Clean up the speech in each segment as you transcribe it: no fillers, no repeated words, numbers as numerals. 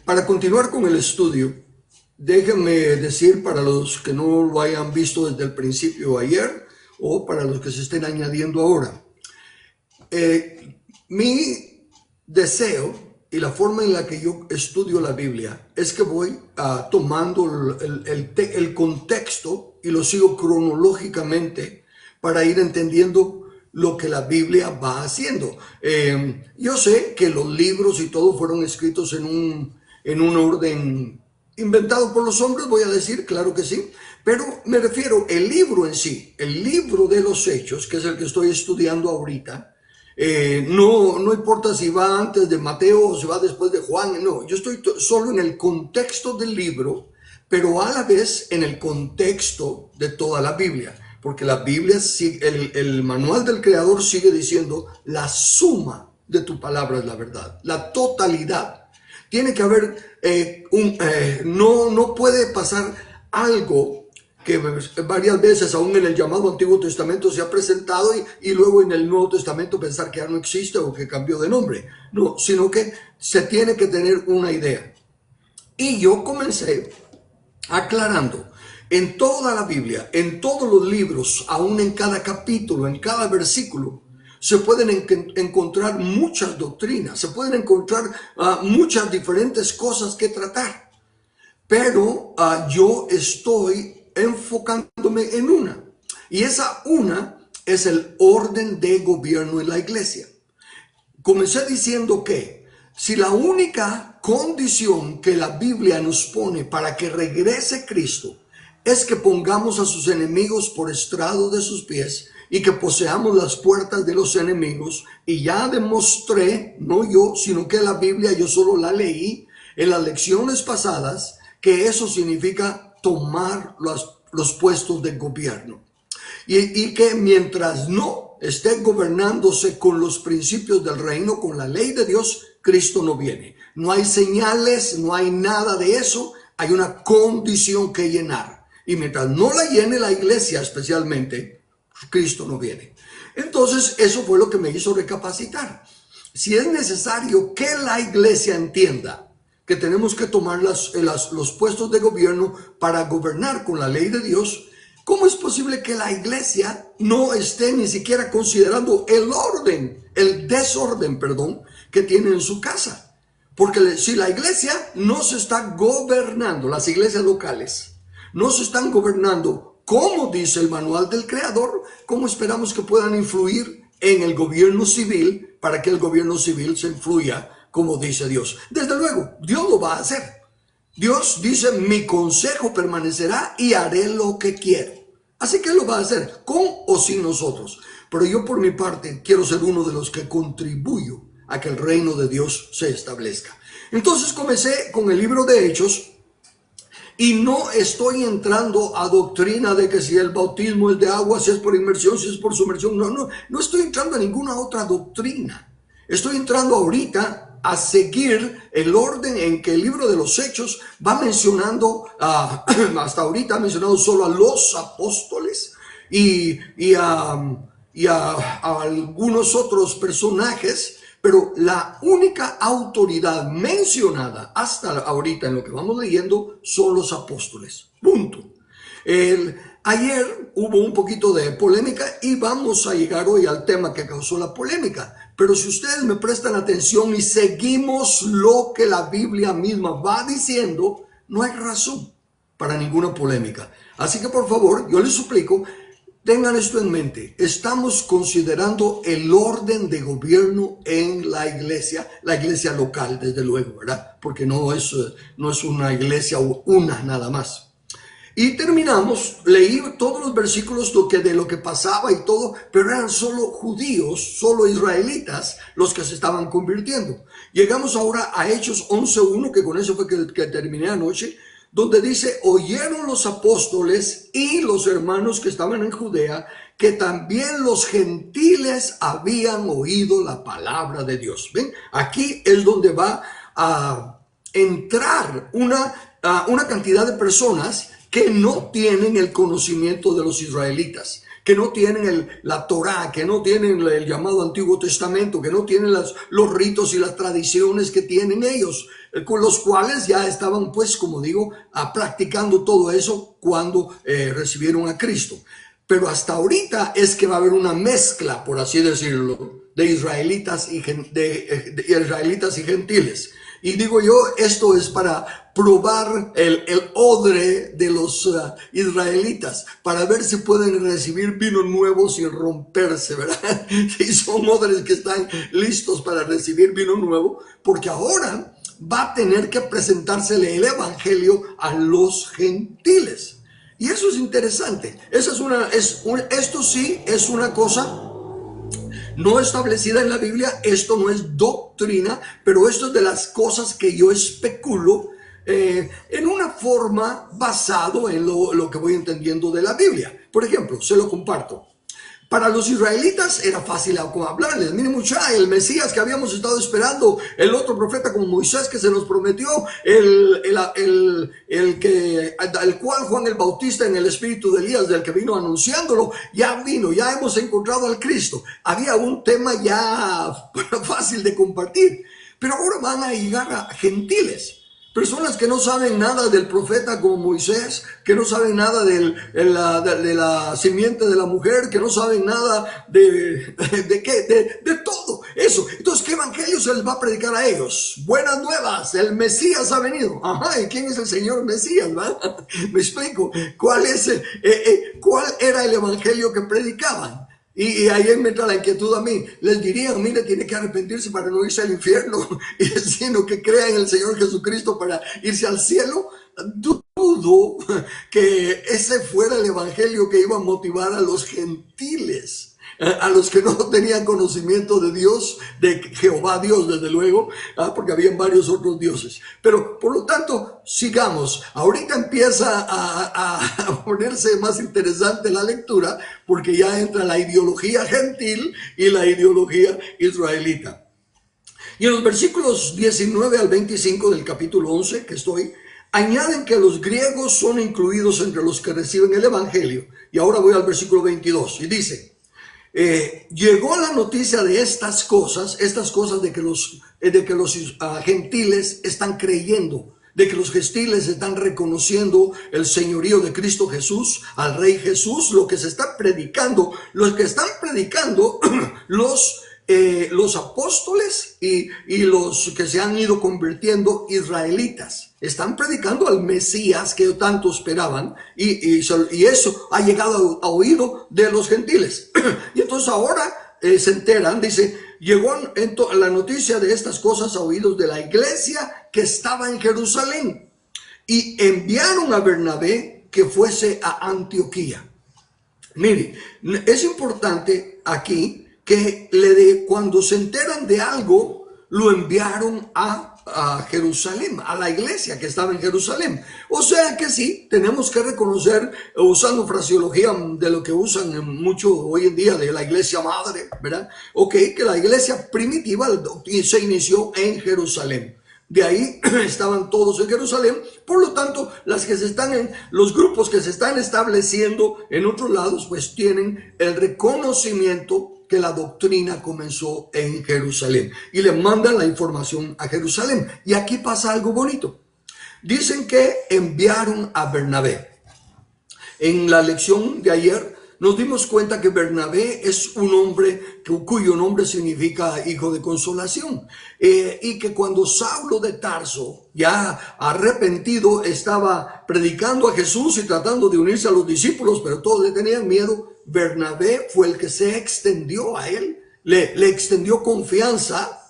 Para continuar con el estudio, déjenme decir para los que no lo hayan visto desde el principio ayer o para los que se estén añadiendo ahora. Mi deseo y la forma en la que yo estudio la Biblia es que voy tomando el contexto y lo sigo cronológicamente para ir entendiendo lo que la Biblia va haciendo. Yo sé que los libros y todo fueron escritos en un orden inventado por los hombres, voy a decir, claro que sí, pero me refiero el libro en sí, el libro de los Hechos, que es el que estoy estudiando ahorita. No importa si va antes de Mateo o si va después de Juan, no, yo estoy solo en el contexto del libro, pero a la vez en el contexto de toda la Biblia. Porque la Biblia, el manual del Creador sigue diciendo, la suma de tu palabra es la verdad, la totalidad. Tiene que haber, no puede pasar algo que varias veces, aún en el llamado Antiguo Testamento, se ha presentado y luego en el Nuevo Testamento pensar que ya no existe o que cambió de nombre. No, sino que se tiene que tener una idea. Y yo comencé aclarando. En toda la Biblia, en todos los libros, aún en cada capítulo, en cada versículo, se pueden encontrar muchas doctrinas, se pueden encontrar muchas diferentes cosas que tratar. Pero yo estoy enfocándome en una. Y esa una es el orden de gobierno en la iglesia. Comencé diciendo que si la única condición que la Biblia nos pone para que regrese Cristo es que pongamos a sus enemigos por estrado de sus pies y que poseamos las puertas de los enemigos, y ya demostré, no yo, sino que la Biblia, yo solo la leí en las lecciones pasadas, que eso significa tomar los puestos de gobierno. Y que mientras no esté gobernándose con los principios del reino, con la ley de Dios, Cristo no viene. No hay señales, no hay nada de eso, hay una condición que llenar. Y mientras no la llene la iglesia especialmente, Cristo no viene. Entonces eso fue lo que me hizo recapacitar. Si es necesario que la iglesia entienda que tenemos que tomar los puestos de gobierno para gobernar con la ley de Dios, ¿cómo es posible que la iglesia no esté ni siquiera considerando el desorden, que tiene en su casa? Porque si la iglesia no se está gobernando, las iglesias locales no se están gobernando como dice el manual del Creador, ¿cómo esperamos que puedan influir en el gobierno civil para que el gobierno civil se influya como dice Dios? Desde luego, Dios lo va a hacer. Dios dice, mi consejo permanecerá y haré lo que quiero. Así que Él lo va a hacer, con o sin nosotros. Pero yo por mi parte quiero ser uno de los que contribuyo a que el reino de Dios se establezca. Entonces comencé con el libro de Hechos. Y no estoy entrando a doctrina de que si el bautismo es de agua, si es por inmersión, si es por sumersión. No estoy entrando a ninguna otra doctrina. Estoy entrando ahorita a seguir el orden en que el libro de los Hechos va mencionando, hasta ahorita ha mencionado solo a los apóstoles y a algunos otros personajes. Pero la única autoridad mencionada hasta ahorita en lo que vamos leyendo son los apóstoles. Punto. Ayer hubo un poquito de polémica y vamos a llegar hoy al tema que causó la polémica. Pero si ustedes me prestan atención y seguimos lo que la Biblia misma va diciendo, no hay razón para ninguna polémica. Así que por favor, yo les suplico, tengan esto en mente. Estamos considerando el orden de gobierno en la iglesia local, desde luego, ¿verdad? Porque no es una iglesia una nada más. Y terminamos, leí todos los versículos de lo que pasaba y todo, pero eran solo judíos, solo israelitas los que se estaban convirtiendo. Llegamos ahora a Hechos 11:1, que con eso fue que terminé anoche, donde dice, oyeron los apóstoles y los hermanos que estaban en Judea, que también los gentiles habían oído la palabra de Dios. ¿Ven? Aquí es donde va a entrar una cantidad de personas que no tienen el conocimiento de los israelitas, que no tienen la Torá, que no tienen el llamado Antiguo Testamento, que no tienen los ritos y las tradiciones que tienen ellos, con los cuales ya estaban, pues, como digo, practicando todo eso cuando recibieron a Cristo. Pero hasta ahorita es que va a haber una mezcla, por así decirlo, de israelitas y gentiles. Y digo yo, esto es para probar el odre de los israelitas, para ver si pueden recibir vino nuevo sin romperse, ¿verdad? Si son odres que están listos para recibir vino nuevo, porque ahora va a tener que presentársele el evangelio a los gentiles. Y eso es interesante. Esto sí es una cosa no establecida en la Biblia. Esto no es doctrina, pero esto es de las cosas que yo especulo en una forma basado en lo que voy entendiendo de la Biblia. Por ejemplo, se lo comparto. Para los israelitas era fácil hablarles. Miren, mucha, el Mesías que habíamos estado esperando, el otro profeta como Moisés que se nos prometió, el cual Juan el Bautista en el espíritu de Elías, del que vino anunciándolo, ya vino, ya hemos encontrado al Cristo. Había un tema ya fácil de compartir, pero ahora van a llegar a gentiles. Personas que no saben nada del profeta como Moisés, que no saben nada de la simiente de la mujer, que no saben nada de todo eso. Entonces, ¿qué evangelio se les va a predicar a ellos? Buenas nuevas, el Mesías ha venido. Ajá, ¿y quién es el Señor Mesías? ¿Verdad? Me explico. ¿Cuál era el evangelio que predicaban? Y ahí me entra la inquietud a mí. Les dirían, mire, tiene que arrepentirse para no irse al infierno, sino que crea en el Señor Jesucristo para irse al cielo. Dudo que ese fuera el evangelio que iba a motivar a los gentiles, a los que no tenían conocimiento de Dios, de Jehová Dios, desde luego, porque habían varios otros dioses. Pero, por lo tanto, sigamos. Ahorita empieza a ponerse más interesante la lectura, porque ya entra la ideología gentil y la ideología israelita. Y en los versículos 19 al 25 del capítulo 11 que añaden que los griegos son incluidos entre los que reciben el evangelio. Y ahora voy al versículo 22 y dice: llegó la noticia de estas cosas de que los gentiles están creyendo, de que los gentiles están reconociendo el señorío de Cristo Jesús, al Rey Jesús, lo que se está predicando, los que están predicando los apóstoles y los que se han ido convirtiendo israelitas. Están predicando al Mesías que tanto esperaban y eso ha llegado a oído de los gentiles. Y entonces ahora se enteran, dice, llegó la noticia de estas cosas a oídos de la iglesia que estaba en Jerusalén y enviaron a Bernabé que fuese a Antioquía. Mire, es importante aquí que cuando se enteran de algo, lo enviaron a Jerusalén, a la iglesia que estaba en Jerusalén. O sea que sí, tenemos que reconocer, usando fraseología de lo que usan mucho hoy en día de la iglesia madre, ¿verdad? Ok, que la iglesia primitiva se inició en Jerusalén. De ahí estaban todos en Jerusalén. Por lo tanto, los grupos que se están estableciendo en otros lados, pues tienen el reconocimiento que la doctrina comenzó en Jerusalén y le mandan la información a Jerusalén. Y aquí pasa algo bonito. Dicen que enviaron a Bernabé. En la lección de ayer nos dimos cuenta que Bernabé es un hombre cuyo nombre significa hijo de consolación, y que cuando Saulo de Tarso, ya arrepentido, estaba predicando a Jesús y tratando de unirse a los discípulos, pero todos le tenían miedo, Bernabé fue el que se extendió a él, le extendió confianza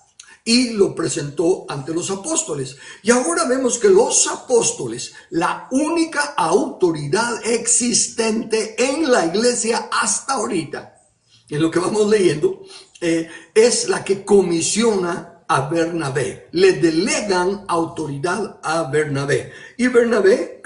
y lo presentó ante los apóstoles. Y ahora vemos que los apóstoles, la única autoridad existente en la iglesia hasta ahorita, en lo que vamos leyendo, es la que comisiona a Bernabé. Le delegan autoridad a Bernabé. Y Bernabé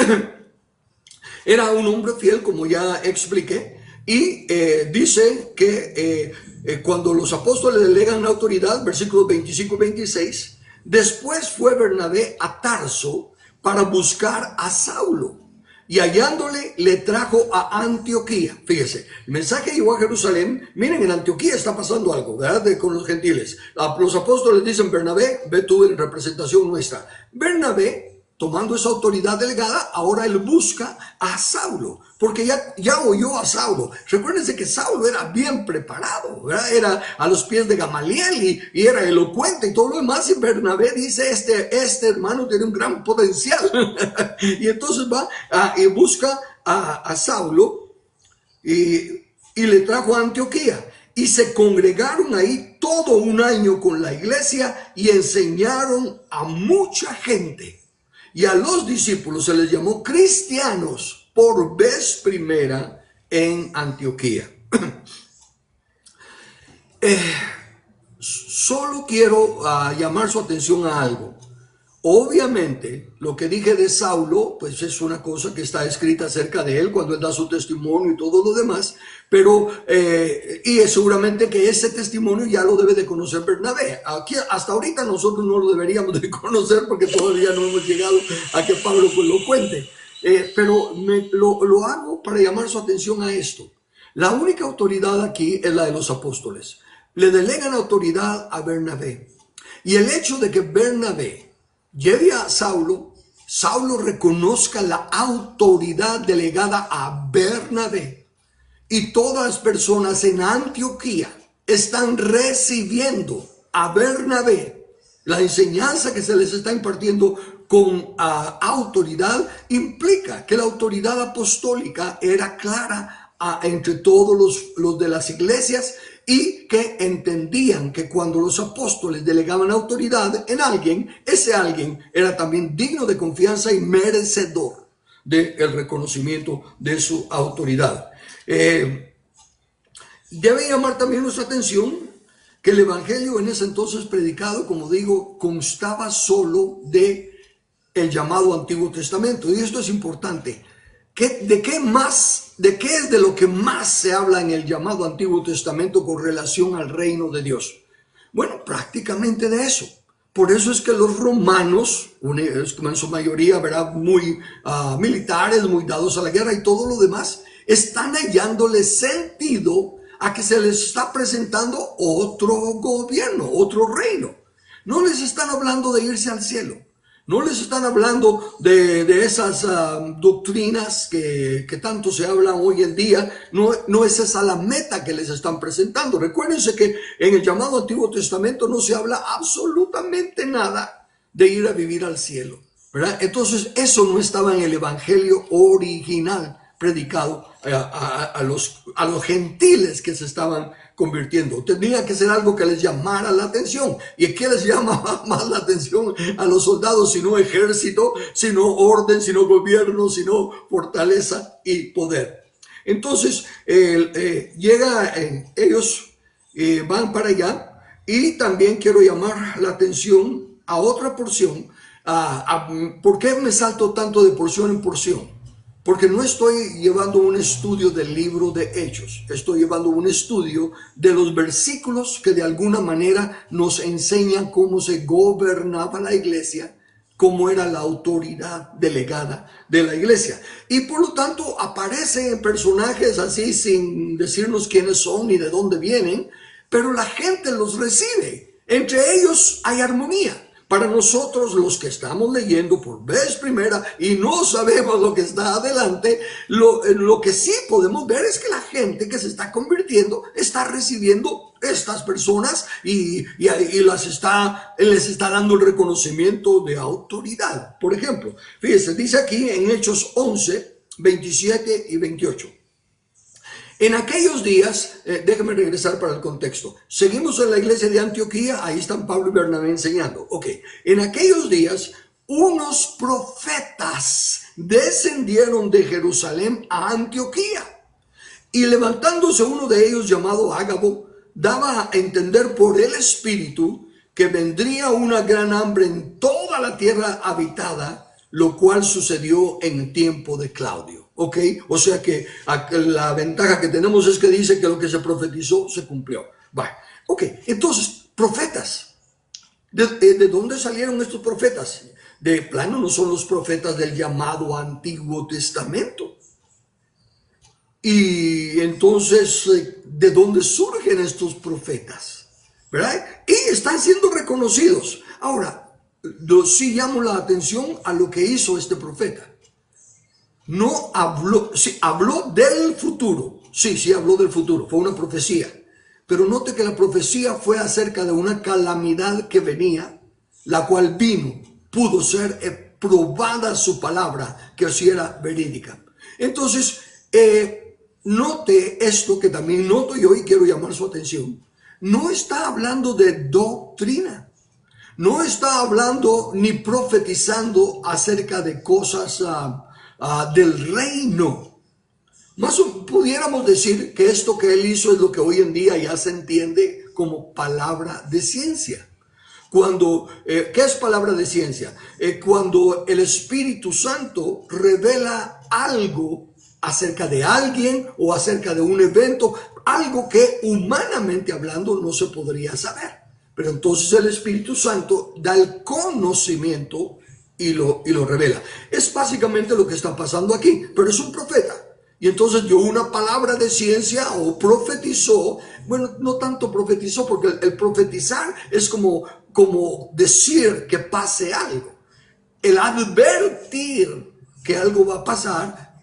era un hombre fiel, como ya expliqué, y dice que cuando los apóstoles delegan la autoridad, versículos 25 y 26, después fue Bernabé a Tarso para buscar a Saulo. y hallándole le trajo a Antioquía. Fíjese, el mensaje llegó a Jerusalén. Miren, en Antioquía está pasando algo, ¿verdad? Con los gentiles. Los apóstoles dicen: Bernabé, ve tú en representación nuestra. Bernabé, tomando esa autoridad delegada, ahora él busca a Saulo, porque ya oyó a Saulo. Recuérdense que Saulo era bien preparado, ¿verdad? Era a los pies de Gamaliel y era elocuente y todo lo demás. Y Bernabé dice: este hermano tiene un gran potencial. Y entonces va y busca a Saulo y le trajo a Antioquía. Y se congregaron ahí todo un año con la iglesia y enseñaron a mucha gente. Y a los discípulos se les llamó cristianos por vez primera en Antioquía. Solo quiero llamar su atención a algo. Obviamente, lo que dije de Saulo, pues es una cosa que está escrita acerca de él cuando él da su testimonio y todo lo demás, pero, y es seguramente que ese testimonio ya lo debe de conocer Bernabé. Aquí, hasta ahorita nosotros no lo deberíamos de conocer porque todavía no hemos llegado a que Pablo pues lo cuente. Pero lo hago para llamar su atención a esto. La única autoridad aquí es la de los apóstoles. Le delegan autoridad a Bernabé. Y el hecho de que Bernabé lleve a Saulo, Saulo reconozca la autoridad delegada a Bernabé, y todas las personas en Antioquía están recibiendo a Bernabé. La enseñanza que se les está impartiendo con autoridad implica que la autoridad apostólica era clara entre todos los de las iglesias, y que entendían que cuando los apóstoles delegaban autoridad en alguien, ese alguien era también digno de confianza y merecedor del reconocimiento de su autoridad. Debe llamar también nuestra atención que el evangelio en ese entonces predicado, como digo, constaba solo de el llamado Antiguo Testamento. Y esto es importante. ¿De qué es de lo que más se habla en el llamado Antiguo Testamento con relación al reino de Dios? Bueno, prácticamente de eso. Por eso es que los romanos, en su mayoría, ¿verdad?, muy militares, muy dados a la guerra y todo lo demás, están hallándole sentido a que se les está presentando otro gobierno, otro reino. No les están hablando de irse al cielo. No les están hablando de esas doctrinas que tanto se hablan hoy en día. No es esa la meta que les están presentando. Recuérdense que en el llamado Antiguo Testamento no se habla absolutamente nada de ir a vivir al cielo, ¿verdad? Entonces eso no estaba en el evangelio original predicado a los gentiles que se estaban convirtiendo. Tenía que ser algo que les llamara la atención. ¿Y qué les llama más la atención a los soldados? Sino ejército, sino orden, sino gobierno, sino fortaleza y poder. Entonces ellos van para allá. Y también quiero llamar la atención a otra porción. ¿Por qué me salto tanto de porción en porción? Porque no estoy llevando un estudio del libro de Hechos, estoy llevando un estudio de los versículos que de alguna manera nos enseñan cómo se gobernaba la iglesia, cómo era la autoridad delegada de la iglesia. Y por lo tanto aparecen personajes así sin decirnos quiénes son ni de dónde vienen, pero la gente los recibe. Entre ellos hay armonía. Para nosotros los que estamos leyendo por vez primera y no sabemos lo que está adelante, lo que sí podemos ver es que la gente que se está convirtiendo está recibiendo estas personas y les está dando el reconocimiento de autoridad. Por ejemplo, fíjense, dice aquí en Hechos 11, 27 y 28. En aquellos días, déjenme regresar para el contexto. Seguimos en la iglesia de Antioquía, ahí están Pablo y Bernabé enseñando. Ok, en aquellos días, unos profetas descendieron de Jerusalén a Antioquía. Y levantándose uno de ellos llamado Ágabo, daba a entender por el Espíritu que vendría una gran hambre en toda la tierra habitada, lo cual sucedió en tiempo de Claudio. ¿Ok? O sea que la ventaja que tenemos es que dice que lo que se profetizó se cumplió. Vale. Ok, entonces, profetas. ¿De dónde salieron estos profetas? De plano no son los profetas del llamado Antiguo Testamento. Y entonces, ¿de dónde surgen estos profetas? ¿Verdad? Y están siendo reconocidos. Ahora, yo sí llamo la atención a lo que hizo este profeta. No habló, sí, habló del futuro. Sí, habló del futuro. Fue una profecía. Pero note que la profecía fue acerca de una calamidad que venía, la cual vino, pudo ser probada su palabra, que así era verídica. Entonces, note esto que también noto yo y quiero llamar su atención. No está hablando de doctrina. No está hablando ni profetizando acerca de cosas del reino. Más pudiéramos decir que esto que él hizo es lo que hoy en día ya se entiende como palabra de ciencia. ¿Qué es palabra de ciencia? Cuando el Espíritu Santo revela algo acerca de alguien o acerca de un evento, algo que humanamente hablando no se podría saber. Pero entonces el Espíritu Santo da el conocimiento y lo revela. Es básicamente lo que está pasando aquí, pero es un profeta. Y entonces dio una palabra de ciencia o profetizó. Bueno, no tanto profetizó, porque el profetizar es como decir que pase algo. El advertir que algo va a pasar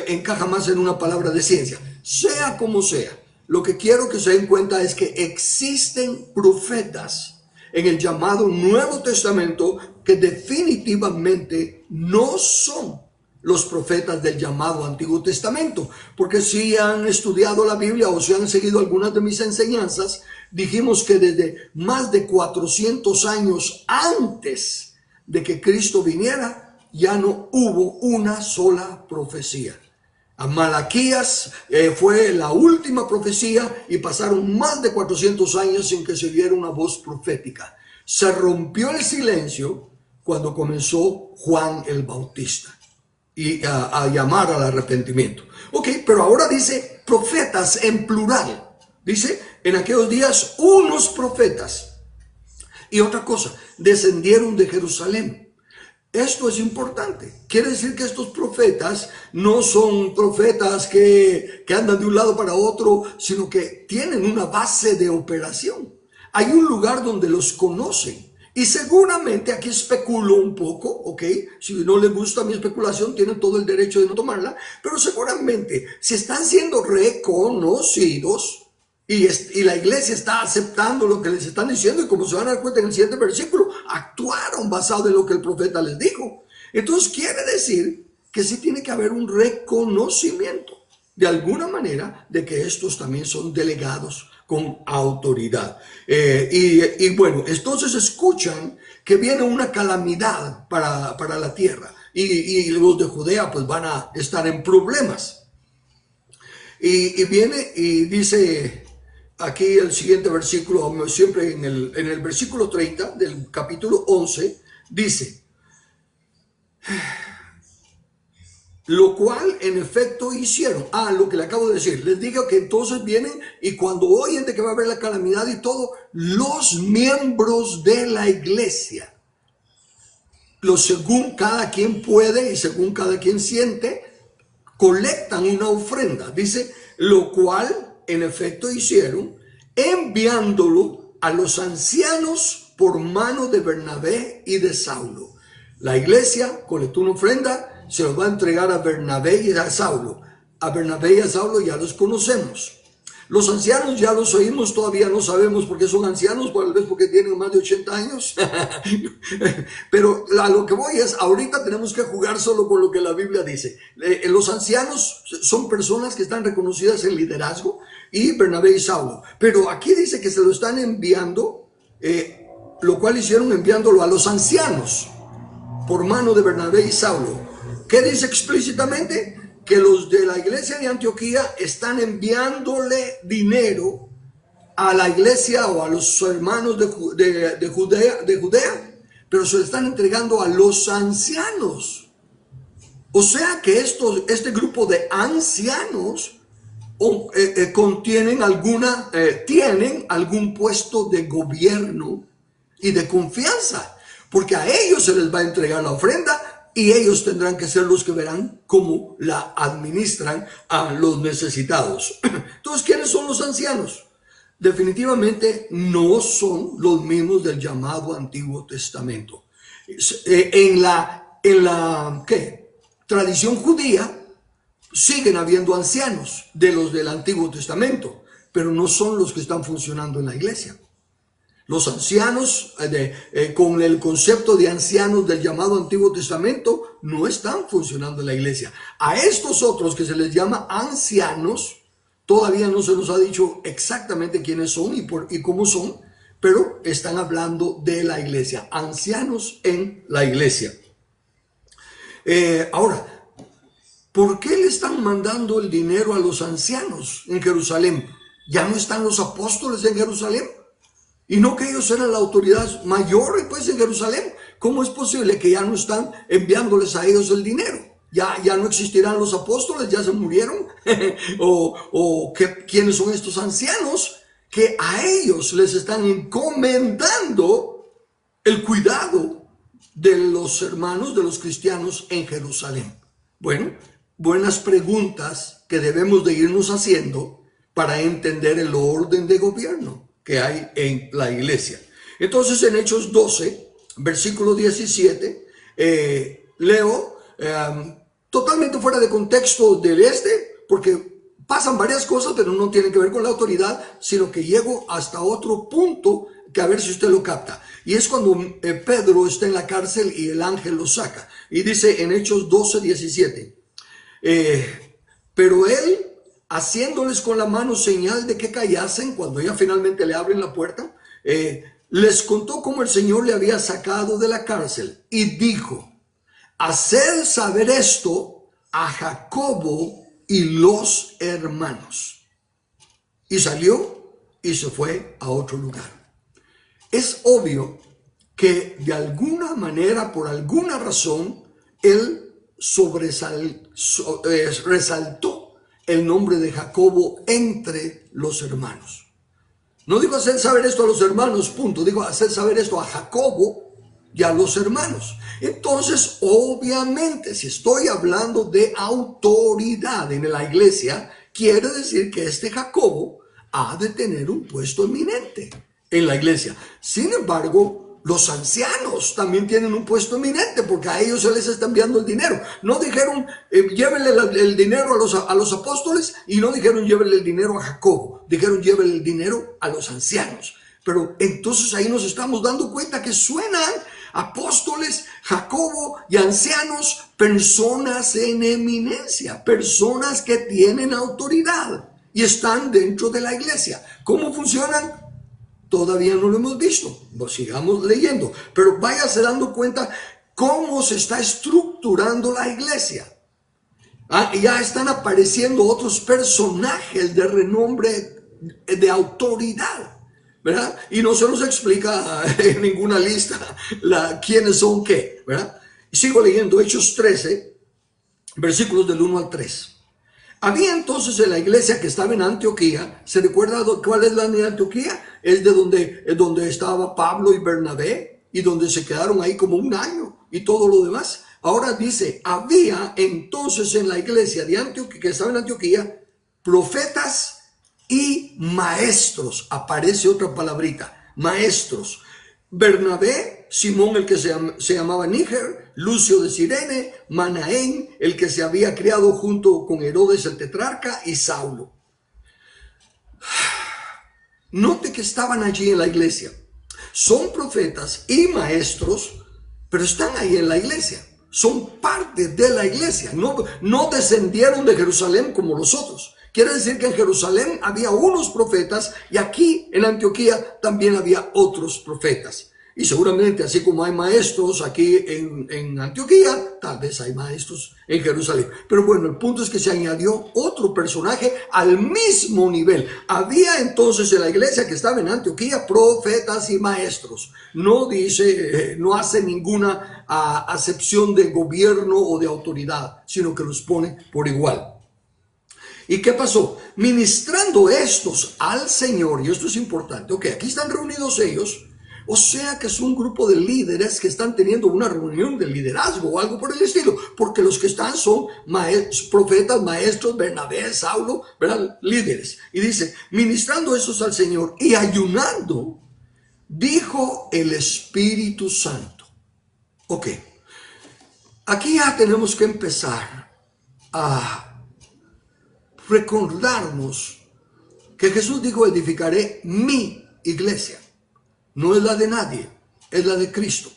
encaja más en una palabra de ciencia. Sea como sea, lo que quiero que se den cuenta es que existen profetas en el llamado Nuevo Testamento que definitivamente no son los profetas del llamado Antiguo Testamento, porque si han estudiado la Biblia o si han seguido algunas de mis enseñanzas, dijimos que desde más de 400 años antes de que Cristo viniera, ya no hubo una sola profecía. A Malaquías fue la última profecía y pasaron más de 400 años sin que se viera una voz profética. Se rompió el silencio cuando comenzó Juan el Bautista y a llamar al arrepentimiento. Ok, pero ahora dice profetas en plural. Dice, en aquellos días unos profetas. Y otra cosa, descendieron de Jerusalén. Esto es importante. Quiere decir que estos profetas no son profetas que andan de un lado para otro, sino que tienen una base de operación. Hay un lugar donde los conocen. Y seguramente, aquí especulo un poco, ¿ok? Si no les gusta mi especulación, tienen todo el derecho de no tomarla, pero seguramente, si están siendo reconocidos y la iglesia está aceptando lo que les están diciendo, y como se van a dar cuenta en el siguiente versículo, actuaron basado en lo que el profeta les dijo. Entonces quiere decir que sí tiene que haber un reconocimiento, de alguna manera, de que estos también son delegados con autoridad. Y bueno, entonces escuchan que viene una calamidad para la tierra y los de Judea pues van a estar en problemas. Y viene y dice aquí el siguiente versículo, siempre en el versículo 30 del capítulo 11, dice: lo cual en efecto hicieron. Lo que le acabo de decir. Les digo que entonces vienen y cuando oyen de que va a haber la calamidad y todo, los miembros de la iglesia, según cada quien puede y según cada quien siente, colectan una ofrenda. Dice, lo cual en efecto hicieron, enviándolo a los ancianos por mano de Bernabé y de Saulo. La iglesia colectó una ofrenda, se los va a entregar a Bernabé y a Saulo. A Bernabé y a Saulo ya los conocemos. Los ancianos ya los oímos, todavía no sabemos por qué son ancianos, tal vez porque tienen más de 80 años. Pero a lo que voy es, ahorita tenemos que jugar solo con lo que la Biblia dice. Los ancianos son personas que están reconocidas en liderazgo, y Bernabé y Saulo. Pero aquí dice que se lo están enviando, lo cual hicieron enviándolo a los ancianos por mano de Bernabé y Saulo. ¿Qué dice explícitamente? Que los de la iglesia de Antioquía están enviándole dinero a la iglesia o a los hermanos de Judea, pero se lo están entregando a los ancianos. O sea que este grupo de ancianos tienen algún puesto de gobierno y de confianza. porque a ellos se les va a entregar la ofrenda y ellos tendrán que ser los que verán cómo la administran a los necesitados. Entonces, ¿quiénes son los ancianos? Definitivamente no son los mismos del llamado Antiguo Testamento. En la tradición judía siguen habiendo ancianos de los del Antiguo Testamento, pero no son los que están funcionando en la iglesia. Los ancianos, con el concepto de ancianos del llamado Antiguo Testamento, no están funcionando en la iglesia. A estos otros que se les llama ancianos, todavía no se nos ha dicho exactamente quiénes son y cómo son, pero están hablando de la iglesia, ancianos en la iglesia. Ahora, ¿por qué le están mandando el dinero a los ancianos en Jerusalén? ¿Ya no están los apóstoles en Jerusalén? ¿Y no que ellos eran la autoridad mayor pues en Jerusalén? ¿Cómo es posible que ya no están enviándoles a ellos el dinero? ¿Ya no existirán los apóstoles? ¿Ya se murieron? ¿Quiénes son estos ancianos que a ellos les están encomendando el cuidado de los hermanos, de los cristianos en Jerusalén? Bueno, buenas preguntas que debemos de irnos haciendo para entender el orden de gobierno que hay en la iglesia. Entonces, en Hechos 12, versículo 17, leo totalmente fuera de contexto del porque pasan varias cosas, pero no tienen que ver con la autoridad, sino que llego hasta otro punto que a ver si usted lo capta. Y es cuando Pedro está en la cárcel y el ángel lo saca. Y dice en Hechos 12, 17, pero él, haciéndoles con la mano señal de que callasen, cuando ya finalmente le abren la puerta, les contó cómo el Señor le había sacado de la cárcel y dijo: haced saber esto a Jacobo y los hermanos. Y salió y se fue a otro lugar. Es obvio que de alguna manera, por alguna razón, él resaltó el nombre de Jacobo entre los hermanos. No digo hacer saber esto a los hermanos, punto. Digo hacer saber esto a Jacobo y a los hermanos. Entonces, obviamente, si estoy hablando de autoridad en la iglesia, quiere decir que este Jacobo ha de tener un puesto eminente en la iglesia. Sin embargo, los ancianos también tienen un puesto eminente porque a ellos se les está enviando el dinero. No dijeron llévenle el dinero a los apóstoles y no dijeron llévenle el dinero a Jacobo. Dijeron llévenle el dinero a los ancianos. Pero entonces ahí nos estamos dando cuenta que suenan apóstoles, Jacobo y ancianos, personas en eminencia, personas que tienen autoridad y están dentro de la iglesia. ¿Cómo funcionan? Todavía no lo hemos visto, sigamos leyendo, pero váyase dando cuenta cómo se está estructurando la iglesia. Ya están apareciendo otros personajes de renombre, de autoridad, ¿verdad? Y no se nos explica en ninguna lista quiénes son qué, ¿verdad? Y sigo leyendo Hechos 13, versículos del 1 al 3. Había entonces en la iglesia que estaba en Antioquía, ¿se recuerda cuál es la de Antioquía? Es de donde estaba Pablo y Bernabé y donde se quedaron ahí como un año y todo lo demás. Ahora dice, había entonces en la iglesia de Antioquía, que estaba en Antioquía, profetas y maestros. Aparece otra palabrita, maestros. Bernabé, Simón el que se llamaba Níger, Lucio de Cirene, Manaén, el que se había criado junto con Herodes el tetrarca, y Saulo. Note que estaban allí en la iglesia. Son profetas y maestros, pero están ahí en la iglesia. Son parte de la iglesia. No descendieron de Jerusalén como los otros. Quiere decir que en Jerusalén había unos profetas y aquí en Antioquía también había otros profetas. Y seguramente así como hay maestros aquí en Antioquía, tal vez hay maestros en Jerusalén. Pero bueno, el punto es que se añadió otro personaje al mismo nivel. Había entonces en la iglesia que estaba en Antioquía profetas y maestros. No dice, no hace ninguna acepción de gobierno o de autoridad, sino que los pone por igual. ¿Y qué pasó? Ministrando estos al Señor, y esto es importante, ok, aquí están reunidos ellos, O sea que es un grupo de líderes que están teniendo una reunión de liderazgo o algo por el estilo, porque los que están son profetas, maestros, Bernabé, Saulo, ¿verdad? Líderes. Y dice, ministrando esos al Señor y ayunando, dijo el Espíritu Santo. Ok, aquí ya tenemos que empezar a recordarnos que Jesús dijo, edificaré mi iglesia. No es la de nadie, es la de Cristo.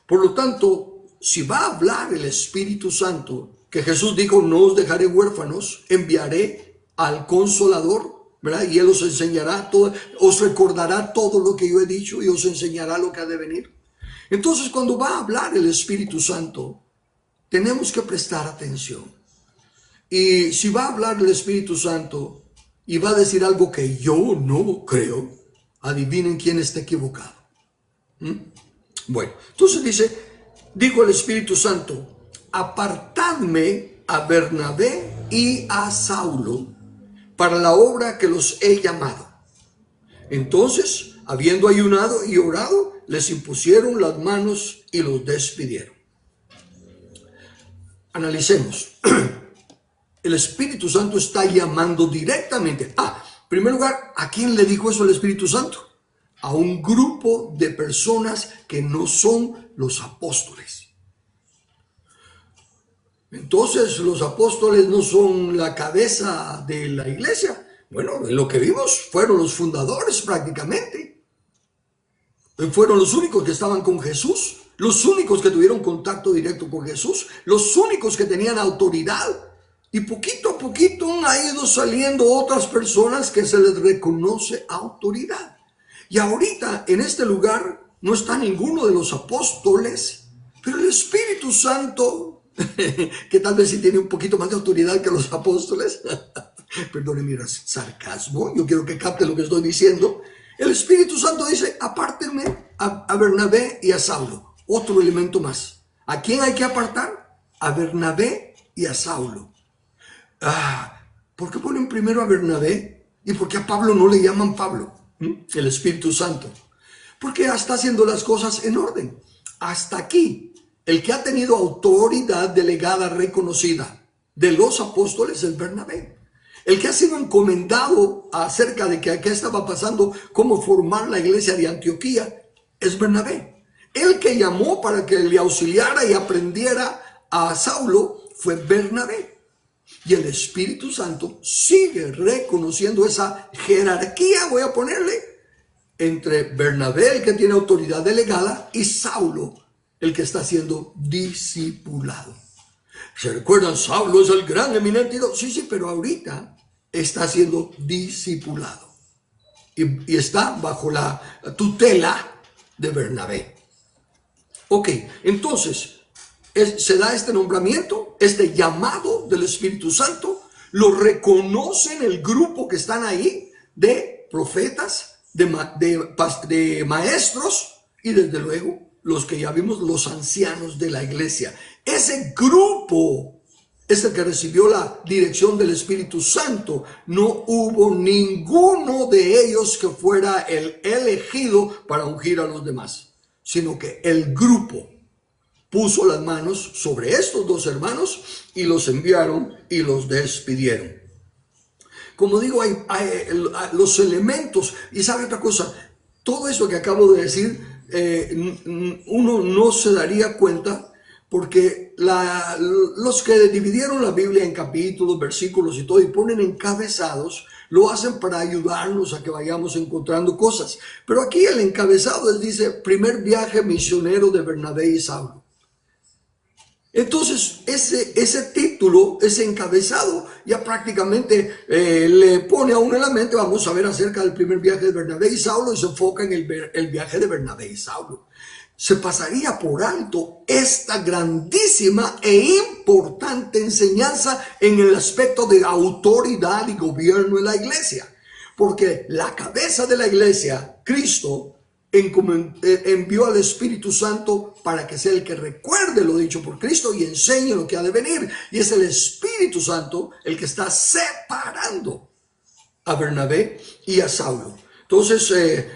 Por lo tanto, si va a hablar el Espíritu Santo, que Jesús dijo, no os dejaré huérfanos, enviaré al Consolador, ¿verdad? Y Él os enseñará todo, os recordará todo lo que yo he dicho y os enseñará lo que ha de venir. Entonces, cuando va a hablar el Espíritu Santo, tenemos que prestar atención. Y si va a hablar el Espíritu Santo y va a decir algo que yo no creo, adivinen quién está equivocado. Bueno, entonces dijo el Espíritu Santo, apartadme a Bernabé y a Saulo para la obra que los he llamado. Entonces, habiendo ayunado y orado, les impusieron las manos y los despidieron. Analicemos. El Espíritu Santo está llamando directamente. En primer lugar, ¿a quién le dijo eso el Espíritu Santo? A un grupo de personas que no son los apóstoles. Entonces, los apóstoles no son la cabeza de la iglesia. Bueno, en lo que vimos fueron los fundadores prácticamente. Fueron los únicos que estaban con Jesús, los únicos que tuvieron contacto directo con Jesús, los únicos que tenían autoridad. Y poquito a poquito han ido saliendo otras personas que se les reconoce autoridad. Y ahorita en este lugar no está ninguno de los apóstoles, pero el Espíritu Santo, que tal vez sí tiene un poquito más de autoridad que los apóstoles, perdone mi sarcasmo, yo quiero que capte lo que estoy diciendo. El Espíritu Santo dice, apártenme a Bernabé y a Saulo. Otro elemento más. ¿A quién hay que apartar? A Bernabé y a Saulo. ¿Por qué ponen primero a Bernabé? ¿Y por qué a Pablo no le llaman Pablo? El Espíritu Santo. Porque está haciendo las cosas en orden. Hasta aquí, el que ha tenido autoridad delegada reconocida de los apóstoles es Bernabé. El que ha sido encomendado acerca de qué estaba pasando, cómo formar la iglesia de Antioquía, es Bernabé. El que llamó para que le auxiliara y aprendiera a Saulo fue Bernabé. Y el Espíritu Santo sigue reconociendo esa jerarquía, voy a ponerle, entre Bernabé, el que tiene autoridad delegada, y Saulo, el que está siendo discipulado. ¿Se recuerdan? Saulo es el gran eminente. Sí, pero ahorita está siendo discipulado. Y está bajo la tutela de Bernabé. Ok, entonces se da este nombramiento, este llamado del Espíritu Santo, lo reconocen el grupo que están ahí de profetas, de maestros y desde luego los que ya vimos, los ancianos de la iglesia. Ese grupo es el que recibió la dirección del Espíritu Santo. No hubo ninguno de ellos que fuera el elegido para ungir a los demás, sino que el grupo puso las manos sobre estos dos hermanos y los enviaron y los despidieron. Como digo, hay los elementos. Y sabe otra cosa, todo eso que acabo de decir, uno no se daría cuenta porque los que dividieron la Biblia en capítulos, versículos y todo y ponen encabezados, lo hacen para ayudarnos a que vayamos encontrando cosas. Pero aquí el encabezado él dice, primer viaje misionero de Bernabé y Saulo. Entonces, ese título, ese encabezado, ya prácticamente le pone a uno en la mente, vamos a ver acerca del primer viaje de Bernabé y Saulo, y se enfoca en el viaje de Bernabé y Saulo. Se pasaría por alto esta grandísima e importante enseñanza en el aspecto de autoridad y gobierno en la iglesia. Porque la cabeza de la iglesia, Cristo, envió al Espíritu Santo para que sea el que recuerde lo dicho por Cristo y enseñe lo que ha de venir. Y es el Espíritu Santo el que está separando a Bernabé y a Saulo. Entonces,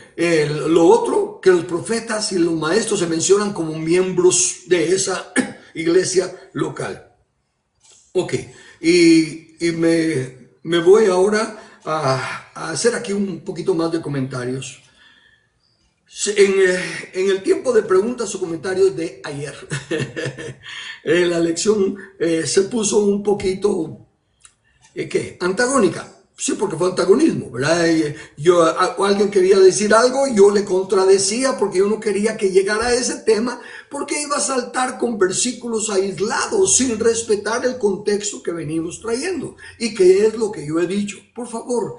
lo otro ejemplo, que los profetas y los maestros se mencionan como miembros de esa iglesia local. Ok, y me voy ahora a hacer aquí un poquito más de comentarios. En el tiempo de preguntas o comentarios de ayer, la lección se puso un poquito, ¿qué? Antagónica. Sí, porque fue antagonismo, ¿verdad? Alguien quería decir algo, yo le contradecía porque yo no quería que llegara a ese tema, porque iba a saltar con versículos aislados sin respetar el contexto que venimos trayendo. ¿Y qué es lo que yo he dicho? Por favor,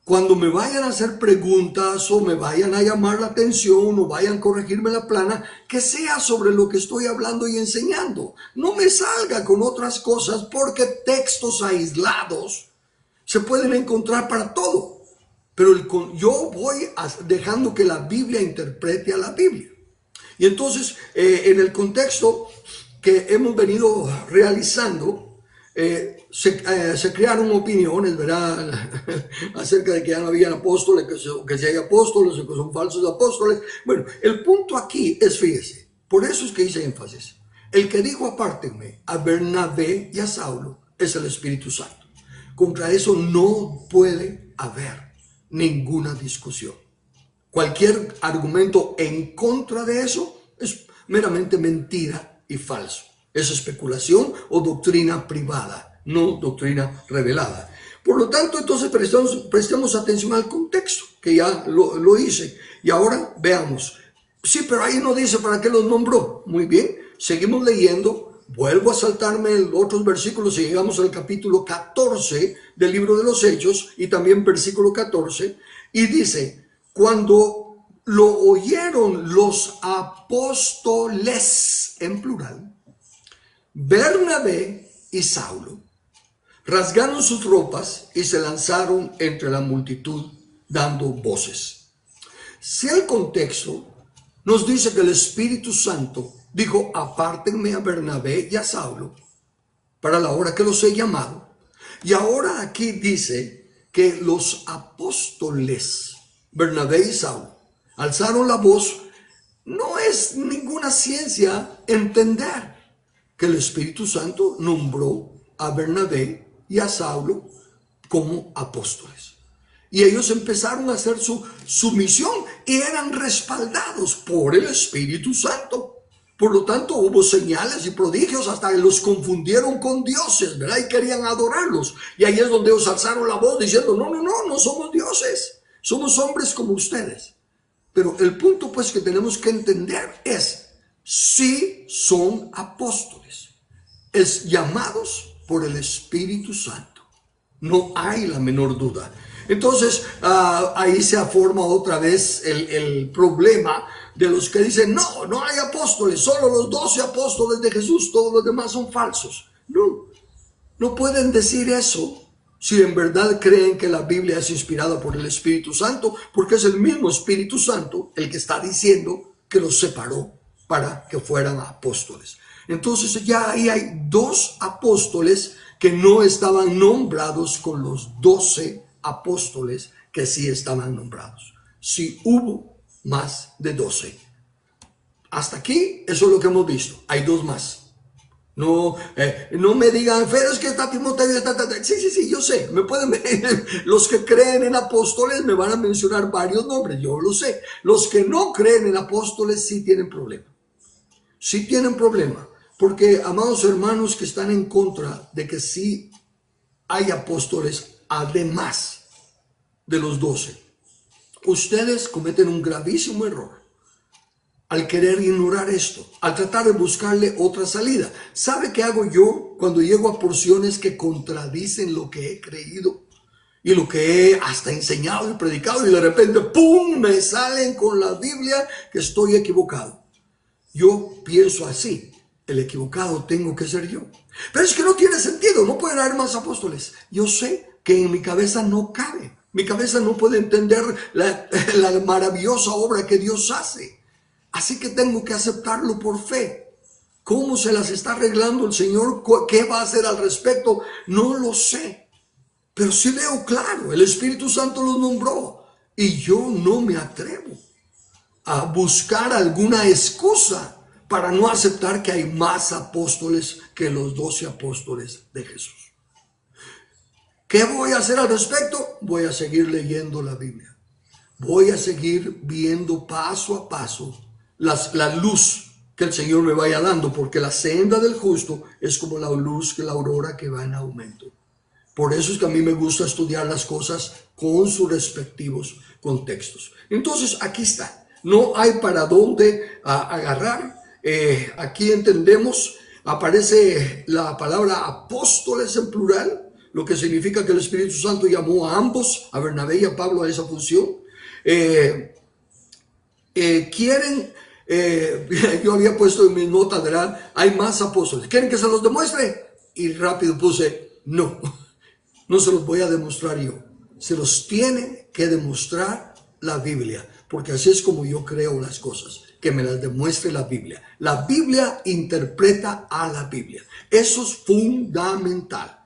cuando me vayan a hacer preguntas o me vayan a llamar la atención o vayan a corregirme la plana, que sea sobre lo que estoy hablando y enseñando. No me salga con otras cosas, porque textos aislados se pueden encontrar para todo. Pero yo voy dejando que la Biblia interprete a la Biblia. Y entonces, en el contexto que hemos venido realizando, se crearon opiniones, ¿verdad? Acerca de que ya no habían apóstoles, que si hay apóstoles, que son falsos apóstoles. Bueno, el punto aquí es, fíjese, por eso es que hice énfasis. El que dijo apártenme a Bernabé y a Saulo es el Espíritu Santo. Contra eso no puede haber ninguna discusión. Cualquier argumento en contra de eso es meramente mentira y falso. Es especulación o doctrina privada, no doctrina revelada. Por lo tanto, entonces prestemos atención al contexto, que ya lo hice. Y ahora veamos. Sí, pero ahí no dice para qué los nombró. Muy bien, seguimos leyendo. Vuelvo a saltarme otros versículos y llegamos al capítulo 14 del libro de los Hechos y también versículo 14. Y dice, cuando lo oyeron los apóstoles, en plural, Bernabé y Saulo rasgaron sus ropas y se lanzaron entre la multitud dando voces. Si el contexto nos dice que el Espíritu Santo dijo, apártenme a Bernabé y a Saulo para la hora que los he llamado, y ahora aquí dice que los apóstoles, Bernabé y Saulo, alzaron la voz, no es ninguna ciencia entender que el Espíritu Santo nombró a Bernabé y a Saulo como apóstoles. Y ellos empezaron a hacer su misión y eran respaldados por el Espíritu Santo. Por lo tanto, hubo señales y prodigios, hasta que los confundieron con dioses, ¿verdad? Y querían adorarlos. Y ahí es donde ellos alzaron la voz diciendo, no somos dioses, somos hombres como ustedes. Pero el punto pues que tenemos que entender es, sí son apóstoles, es llamados por el Espíritu Santo. No hay la menor duda. Entonces, ahí se forma otra vez el problema de los que dicen, no hay apóstoles, solo los 12 apóstoles de Jesús, todos los demás son falsos. No pueden decir eso si en verdad creen que la Biblia es inspirada por el Espíritu Santo, porque es el mismo Espíritu Santo el que está diciendo que los separó para que fueran apóstoles. Entonces ya ahí hay 2 apóstoles que no estaban nombrados con los 12 apóstoles que sí estaban nombrados. Sí hubo más de 12. Hasta aquí, eso es lo que hemos visto. Hay 2 más. No me digan, pero es que está Timoteo, sí, yo sé, me pueden ver. Los que creen en apóstoles me van a mencionar varios nombres, yo lo sé. Los que no creen en apóstoles sí tienen problema. Sí tienen problema, porque, amados hermanos que están en contra de que sí hay apóstoles, además de los 12, ustedes cometen un gravísimo error al querer ignorar esto, al tratar de buscarle otra salida. ¿Sabe qué hago yo cuando llego a porciones que contradicen lo que he creído y lo que he hasta enseñado y predicado, y de repente, ¡pum!, me salen con la Biblia que estoy equivocado? Yo pienso así, el equivocado tengo que ser yo. Pero es que no tiene sentido, no pueden haber más apóstoles. Yo sé que en mi cabeza no cabe. Mi cabeza no puede entender la maravillosa obra que Dios hace. Así que tengo que aceptarlo por fe. ¿Cómo se las está arreglando el Señor? ¿Qué va a hacer al respecto? No lo sé. Pero sí veo claro, el Espíritu Santo los nombró. Y yo no me atrevo a buscar alguna excusa para no aceptar que hay más apóstoles que los 12 apóstoles de Jesús. ¿Qué voy a hacer al respecto? Voy a seguir leyendo la Biblia. Voy a seguir viendo paso a paso la luz que el Señor me vaya dando, porque la senda del justo es como la luz que la aurora que va en aumento. Por eso es que a mí me gusta estudiar las cosas con sus respectivos contextos. Entonces, aquí está. No hay para dónde agarrar. Aquí entendemos, aparece la palabra apóstoles en plural, lo que significa que el Espíritu Santo llamó a ambos, a Bernabé y a Pablo, a esa función. Yo había puesto en mis notas, ¿verdad? Hay más apóstoles. ¿Quieren que se los demuestre? Y rápido puse, no se los voy a demostrar yo. Se los tiene que demostrar la Biblia, porque así es como yo creo las cosas, que me las demuestre la Biblia. La Biblia interpreta a la Biblia. Eso es fundamental.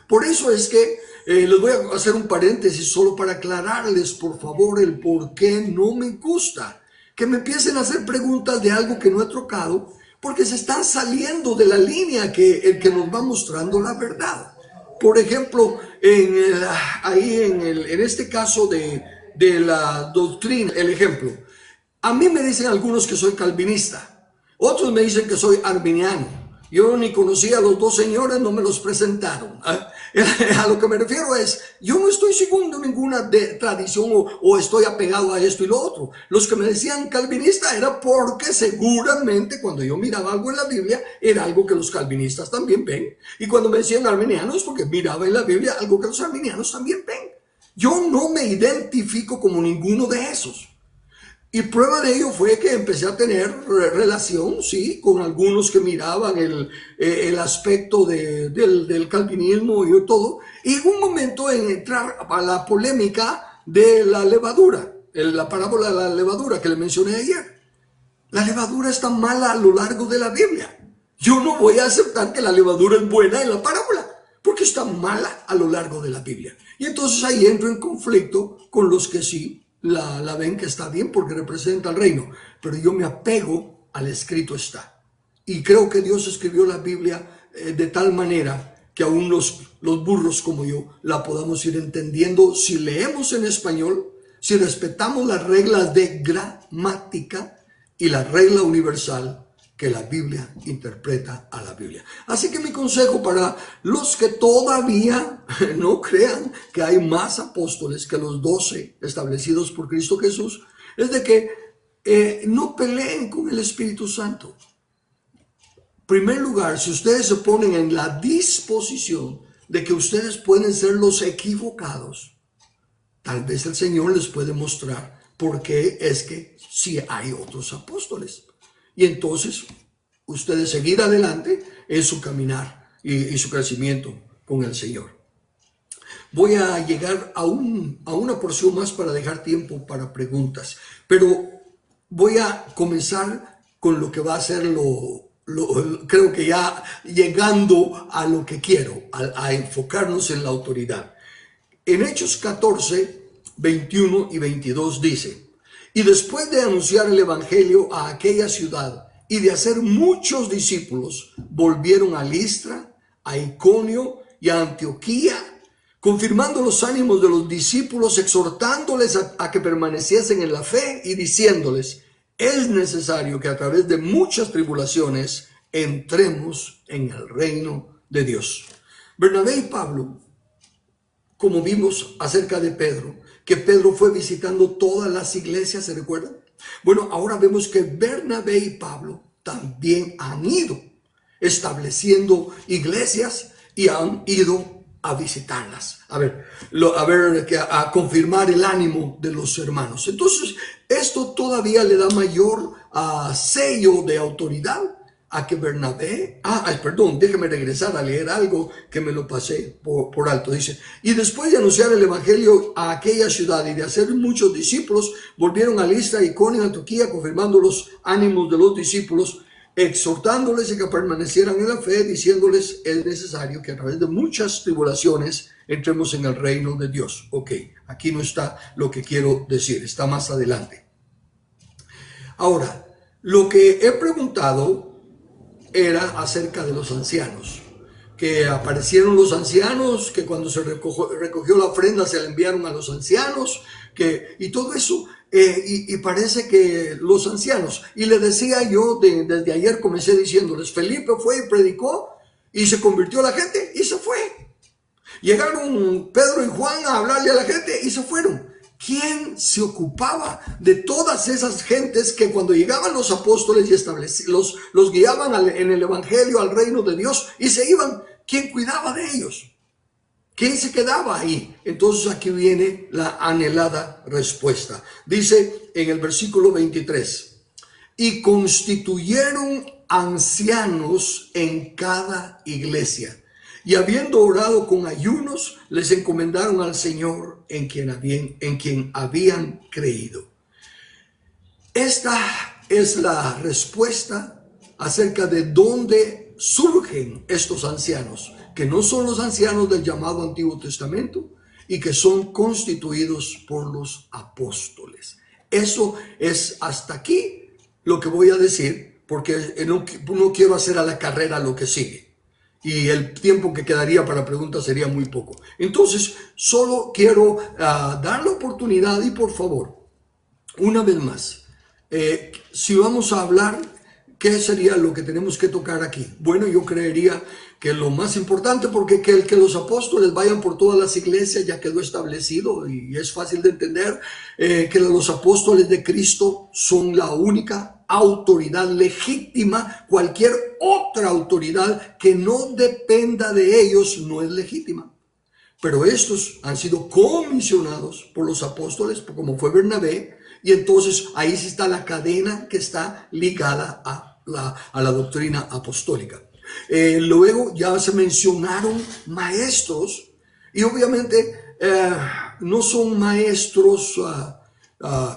Por eso es que les voy a hacer un paréntesis solo para aclararles, por favor, el por qué no me gusta que me empiecen a hacer preguntas de algo que no he tocado, porque se están saliendo de la línea que nos va mostrando la verdad. Por ejemplo, en este caso de la doctrina, el ejemplo. A mí me dicen algunos que soy calvinista, otros me dicen que soy arminiano. Yo ni conocía a los dos señores, no me los presentaron. A lo que me refiero es, yo no estoy siguiendo ninguna tradición o estoy apegado a esto y lo otro. Los que me decían calvinista era porque seguramente cuando yo miraba algo en la Biblia era algo que los calvinistas también ven. Y cuando me decían arminiano es porque miraba en la Biblia algo que los arminianos también ven. Yo no me identifico como ninguno de esos. Y prueba de ello fue que empecé a tener relación, sí, con algunos que miraban el aspecto del calvinismo y todo. Y en un momento en entrar a la polémica de la levadura, la parábola de la levadura que le mencioné ayer. La levadura está mala a lo largo de la Biblia. Yo no voy a aceptar que la levadura es buena en la parábola, porque está mala a lo largo de la Biblia. Y entonces ahí entro en conflicto con los que sí la ven que está bien porque representa el reino, pero yo me apego al escrito está. Y creo que Dios escribió la Biblia de tal manera que aún los burros como yo la podamos ir entendiendo si leemos en español, si respetamos las reglas de gramática y la regla universal que la Biblia interpreta a la Biblia. Así que mi consejo para los que todavía no crean que hay más apóstoles que los 12 establecidos por Cristo Jesús, es de que no peleen con el Espíritu Santo. En primer lugar, si ustedes se ponen en la disposición de que ustedes pueden ser los equivocados, tal vez el Señor les puede mostrar por qué es que sí hay otros apóstoles. Y entonces ustedes seguir adelante en su caminar y su crecimiento con el Señor. Voy a llegar a una porción más para dejar tiempo para preguntas. Pero voy a comenzar con lo que va a ser creo que ya llegando a lo que quiero, a enfocarnos en la autoridad. En Hechos 14, 21 y 22 dice: y después de anunciar el evangelio a aquella ciudad y de hacer muchos discípulos, volvieron a Listra, a Iconio y a Antioquía, confirmando los ánimos de los discípulos, exhortándoles a que permaneciesen en la fe y diciéndoles: es necesario que a través de muchas tribulaciones entremos en el reino de Dios. Bernabé y Pablo, como vimos acerca de Pedro, que Pedro fue visitando todas las iglesias, ¿se recuerdan? Bueno, ahora vemos que Bernabé y Pablo también han ido estableciendo iglesias y han ido a visitarlas, a confirmar el ánimo de los hermanos. Entonces, esto todavía le da mayor sello de autoridad a que Bernabé, déjeme regresar a leer algo que me lo pasé por alto. Dice: y después de anunciar el evangelio a aquella ciudad y de hacer muchos discípulos, volvieron a Listra, Iconio y Antioquía, confirmando los ánimos de los discípulos, exhortándoles a que permanecieran en la fe, diciéndoles: es necesario que a través de muchas tribulaciones entremos en el reino de Dios. Ok, aquí no está lo que quiero decir, está más adelante. Ahora, lo que he preguntado era acerca de los ancianos, que aparecieron los ancianos, que cuando se recogió la ofrenda se la enviaron a los ancianos, y todo eso, y parece que los ancianos, y le decía yo, desde ayer comencé diciéndoles, Felipe fue y predicó, y se convirtió la gente, y se fue. Llegaron Pedro y Juan a hablarle a la gente, y se fueron. ¿Quién se ocupaba de todas esas gentes que cuando llegaban los apóstoles y los guiaban en el evangelio al reino de Dios y se iban? ¿Quién cuidaba de ellos? ¿Quién se quedaba ahí? Entonces aquí viene la anhelada respuesta. Dice en el versículo 23, y constituyeron ancianos en cada iglesia. Y habiendo orado con ayunos, les encomendaron al Señor en quien habían creído. Esta es la respuesta acerca de dónde surgen estos ancianos, que no son los ancianos del llamado Antiguo Testamento y que son constituidos por los apóstoles. Eso es hasta aquí lo que voy a decir, porque no quiero hacer a la carrera lo que sigue. Y el tiempo que quedaría para preguntas sería muy poco. Entonces, solo quiero dar la oportunidad y por favor, una vez más, si vamos a hablar, ¿qué sería lo que tenemos que tocar aquí? Bueno, yo creería que lo más importante, porque que los apóstoles vayan por todas las iglesias ya quedó establecido y es fácil de entender, que los apóstoles de Cristo son la única autoridad legítima. Cualquier otra autoridad que no dependa de ellos no es legítima. Pero estos han sido comisionados por los apóstoles, como fue Bernabé, y entonces ahí sí está la cadena que está ligada a la doctrina apostólica. Luego ya se mencionaron maestros, y obviamente no son maestros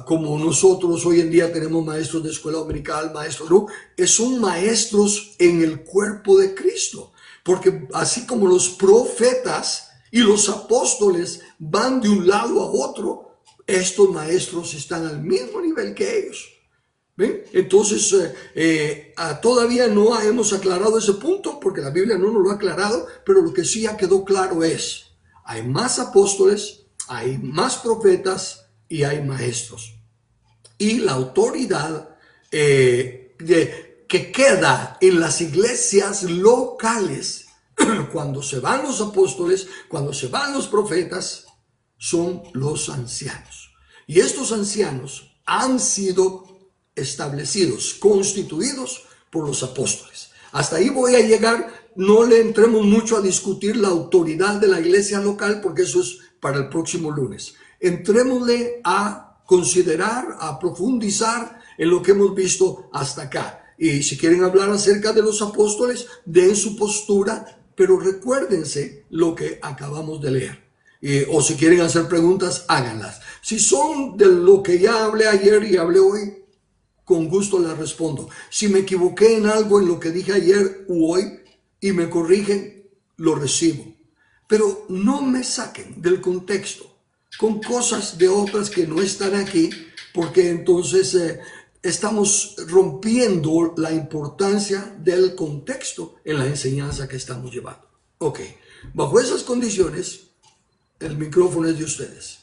como nosotros hoy en día tenemos maestros de escuela dominical, maestros, no, son maestros en el cuerpo de Cristo, porque así como los profetas y los apóstoles van de un lado a otro, estos maestros están al mismo nivel que ellos. ¿Ven? Entonces, todavía no hemos aclarado ese punto, porque la Biblia no nos lo ha aclarado, pero lo que sí ya quedó claro es, hay más apóstoles, hay más profetas y hay maestros. Y la autoridad que queda en las iglesias locales, cuando se van los apóstoles, cuando se van los profetas, son los ancianos. Y estos ancianos han sido establecidos, constituidos por los apóstoles. Hasta ahí voy a llegar. No le entremos mucho a discutir la autoridad de la iglesia local, porque eso es para el próximo lunes. Entrémosle a considerar, a profundizar en lo que hemos visto hasta acá. Y si quieren hablar acerca de los apóstoles, den su postura, pero recuérdense lo que acabamos de leer. O si quieren hacer preguntas, háganlas. Si son de lo que ya hablé ayer y hablé hoy, con gusto las respondo. Si me equivoqué en algo en lo que dije ayer u hoy y me corrigen, lo recibo. Pero no me saquen del contexto con cosas de otras que no están aquí, porque entonces estamos rompiendo la importancia del contexto en la enseñanza que estamos llevando. Ok, bajo esas condiciones, el micrófono es de ustedes.